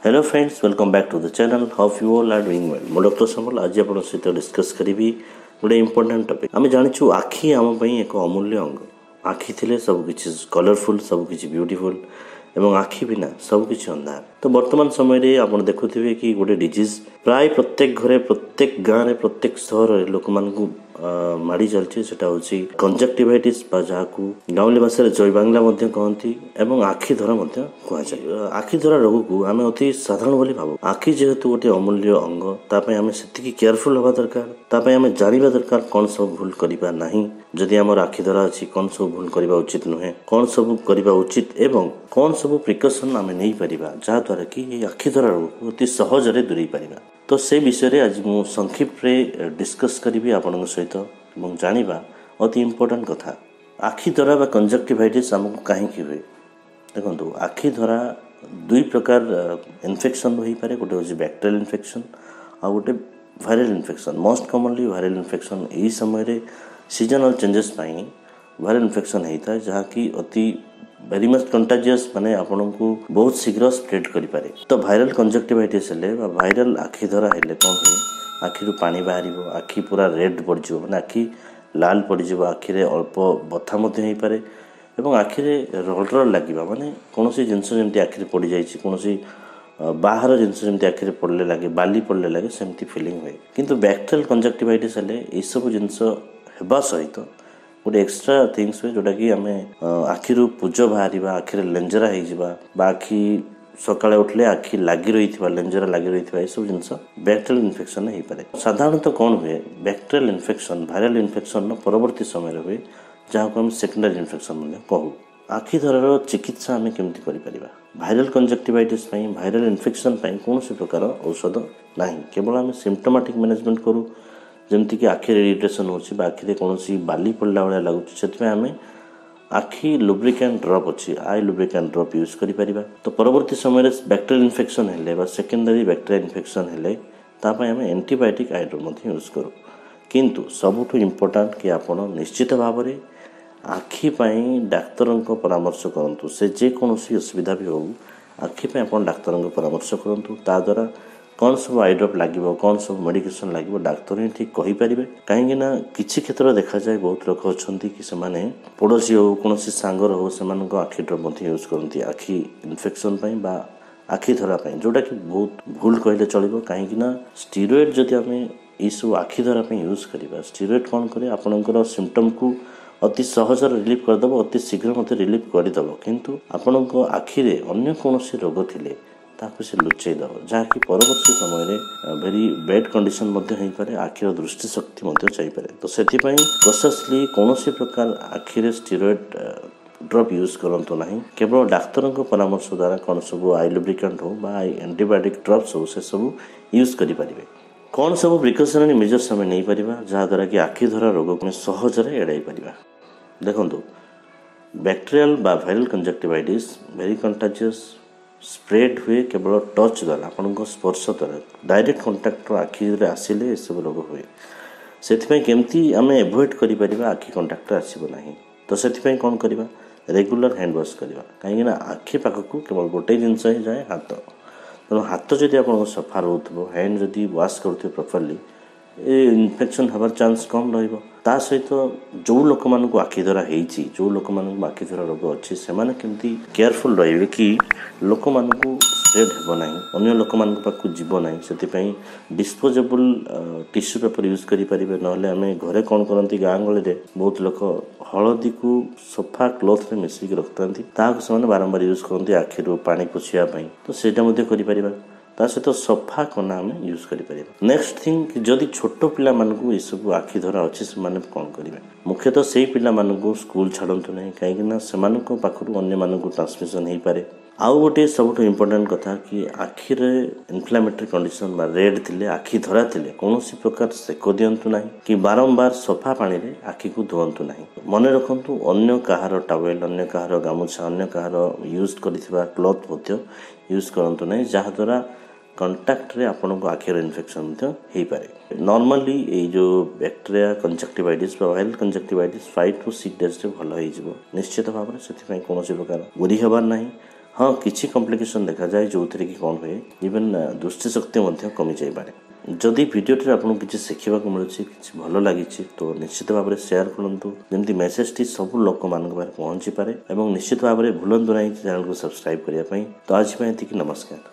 Hello friends, welcome back to the channel. How you all are doing well. मो doctor Samal आज आपन सहित discuss करी गोटे इंपोर्टेंट टॉपिक। आम जाचु आखि आम एक अमूल्य अंग। आखि थिले सब किछि कलरफुल, सब किछि ब्यूटीफुल एवं आखि बिना सब किछि अंधार। तो वर्तमान समय रे आपन देखुथिबे कि गोटे डिजीज प्राय प्रत्येक घरे, प्रत्येक गाँव रे, प्रत्येक सहर रे लोक मानकु माड़ी चलछि। सेटा होछि कंजक्टिवाइटिस बा जाहाकू गाउँली भाषा जय बांग्ला मध्य कहंती एवं आखि धरा मध्य कुहा जाय। आखि धरा रोग को आमे अति साधारण बोली भाबु। आखि जेहेतु गोटे अमूल्य अंग, तापय आमे सेतिकी केयरफुल होबा दरकार। तापय आमे जानिबा दरकार कोन सब भूल करिबा नाही। जदि हमर आखि धरा अछि, कोन सब भूल करिबा उचित नुहे, कोन सब करिबा उचित एवं कोन सब प्रिकॉशन आमे नै परिबा, जहा द्वारा कि ए आखि धरा रोग को अति सहज रे दूरी परिबा। तो से विषय रे आज मु संक्षिप्त रे डिस्कस करिबी आपनक सहित एवं जानिबा अति इंपोर्टेंट कथा। आखि धरा बा कंजक्टिवाइटिस हमकु काहे कि हुए। देखंतु आखि धरा दुई प्रकार इन्फेक्शन होई पारे। गोटे होची बैक्टेरियल इन्फेक्शन आ गोटे viral infection. Most commonly viral infection एही समय रे सीजनल चेंजेस पाई वायरल इन्फेक्शन होता है, जहाँ की अति वेरी मच कंटाजियस, माने आपनको बहुत शीघ्र स्प्रेड करि पारे। तो वायरल कंजक्टिवाइटिस हेले बा वायरल आखि धरा हेले कोन हुए, आखिरु पानी बाहरिबो, आखि पूरा रेड पड़जिबो, माने आखि लाल पड़जिबो, आखि रे अल्प बथा मध्य होई पारे एवं आखि रे रड लागिबा, माने कोनोसी जिंस जेमति आखि रे पड़ी जाईछि, कोनोसी बाहर जिनस जमी आखिरे पड़े लगे, बाली पड़े लगे, सेमती फिलिंग हुए। किंतु बैक्टेरियल कंजक्टिवाइटिस हेले ए सब जिनस हेबा सहित गोटे एक्स्ट्रा थिंग्स हुए, जोटा कि आमे आखिरु पूज बाहरिबा, आखिरे लेंजरा हो जिबा बा आखि सकाळे उठले आखि लागी रहिथिबा, लेंजरा लागी रहिथिबा, ए सब जिनस बैक्टेरियल इन्फेक्शन हे पारे। साधारणतः कोन हुए, बैक्टेरियल इन्फेक्शन वायरल इन्फेक्शन परवर्ती समय रे हुए, जहां को हम सेकेंडरी इन्फेक्शन माने कहू। आखि धरार चिकित्सा आम केमती करिपरिबा। वायरल कंजक्टिवाइटिस पई, वायरल इन्फेक्शन पई कोनोसी प्रकार औषध नाही, केवल आम सिम्पटोमेटिक मैनेजमेंट करू। जेमति कि आखि इरिटेशन होछि बा आखि रे कोनोसी बाली पड़ला वाला लागुछि, सेतमे आमे आखि लुब्रिकेंट ड्रॉप अछि, आई लुब्रिकेंट ड्रॉप यूज करि परिबा। तो परवर्ती समय रे बैक्टेरियल इन्फेक्शन हेले बा सेकेंडरी बैक्टेरियल इन्फेक्शन हेले ता पई आमे एंटीबायोटिक आई ड्रॉप मध्ये यूज करू। किंतु सबुठु इंपोर्टेंट कि आपण निश्चित भाव में आखि पाई डाक्तर परामर्श करंतु। से जे कोनोसी असुविधा भी हो, आखि पाई आपण डाक्तर परामर्श करंतु। ता द्वारा कौन सब आई ड्रॉप लागिबो, कौन सब मेडिकेशन लागिबो, डाक्तर ही ठीक कहि परिबे। काहेकि ना किछि क्षेत्र देखा जाए बहुत लोक अछंती कि से माने पड़ोसी हो, कोनोसी सांगर हो, से मानको आखि ड्रॉप मध्ये यूज करंती आखि इन्फेक्शन पई बा आखि धरा पई, जोटा कि बहुत भूल कहले चलिबो। काहेकि ना स्टेरॉइड जदि आमे ई सब आखि धरा पई यूज करिबा, स्टेरॉइड कोन करे आपनकर सिम्पटम को अति सहज रिलीफ करदेव, अति शीघ्र मत रिलीफ करदेव। किंतु आपणक आखिरे अन्य कौनसी रोग थिले ताकू से लुचेई दब, जहाँकि परवर्ती समय रे वेरी बैड कंडीशन मध्य होई पारे, आखिर दृष्टि शक्ति मध्य जाई पारे। तो सेथिपई कॉशियसली कौनसी प्रकार आखिरे स्टेरॉइड ड्रॉप यूज करंतो नाही। केवल डाक्तर परामर्श द्वारा कौन सब आई लुब्रिकेंट हो बा एंटीबायोटिक ड्रॉप्स हो, से सब यूज करि परिबे। कौन सब प्रिकॉशनरी मेजर्स आमे नै परिबा, जहा द्वारा कि आखि धरा रोग को सहज रे एड़ाई परिबा। देखंतु बैक्टेरियल बा viral conjunctivitis very contagious, spread हुए केवल टच द्वारा, आपनको स्पर्श द्वारा, डायरेक्ट कांटेक्ट आखि रे आसिले ए सब रोग हुए। सेथिपई केमती आमे एवॉइड करि परिबा आखि कांटेक्ट आसीबो नाही। तो सेथिपई कोन करिबा, रेगुलर हैंड वॉश करिबा। काहेकि ना आखि पाखकु केवल गोटे जिंस ही जाए, हाथ। तेणु हाथ जदि आपन सफा रहउथबो, हैंड जदि वॉश करथबो प्रॉपर्ली, ए इन्फेक्शन हबार चांस कम रहिबो। ता सहित जो लोक मानकु आखि धरा हेइची, जो लोक मानकु आखि धरा रोग अछि, से माने केमती केयरफुल रहिबे कि लोक मानकु स्प्रेड हेबो नाही, अन्य लोक मानकु पाखु जीवो नाही। सेति पई डिस्पोजेबल टिश्यू पेपर यूज करि परिबे। नहले आमे घरे कोन करंती, गां गळे रे बहुत लोक हळदी को सफा क्लॉथ रे मिसि के रखतांती, ताहा से माने बारंबार यूज करंती आखि रो पानी पोछिया पई। तो सेटा मध्ये करि परिबा। ता सहित सफा कना आम यूज करें। नेक्स्ट थिंग, जदि छोट पिला मानकु ये सब आखि धरा अच्छे से माने कौन करेंगे, मुख्यतः से पिला मानकु स्कूल छाड़तु नहीं, कहीं से पाखु अन्य मानकु ट्रांसमिशन हो पारे। आउ गोटे सब इम्पोर्टेंट कथा कि आखिरे इन्फ्लामेटरी कंडीशन बा रेड थिले, आखि धरा थिले कौनसी प्रकार सेक दियंतु नाही कि बारंबार सफा पानी रे आखि को धुअंतु नाही। मने रखंतु अन्य कहार टावेल, अन्य कहार गामुछा, अन्य कहार यूज करिथिबा क्लॉथ मध्य यूज करंतु नाही, जहा द्वारा कंटाक्ट रे आपन को आखिर इन्फेक्शन मध्य हेई पारे। नॉर्मली ए जो बैक्टीरिया कंजक्टिवाइटिस बा वायरल कंजक्टिवाइटिस 5 to 6 days रे भलो हेई जिवो निश्चित भाव में। सेति पई कोनोसी प्रकार गुरी हेबार नाही। हाँ किसी कॉम्प्लिकेशन देखा जाए जो कि कौन हुए इवन दृष्टिशक्ति कमी जापे जदि भिडियोटे आपको किसी शिखा मिलूँ किसी भल लगी तो निश्चित भाव में शेयर करूँ जमी मेसेजटी सब लोक मान पहुँची पारे और निश्चित भाव में भूलु ना चैनल को सब्सक्राइब करने तो आज नमस्कार।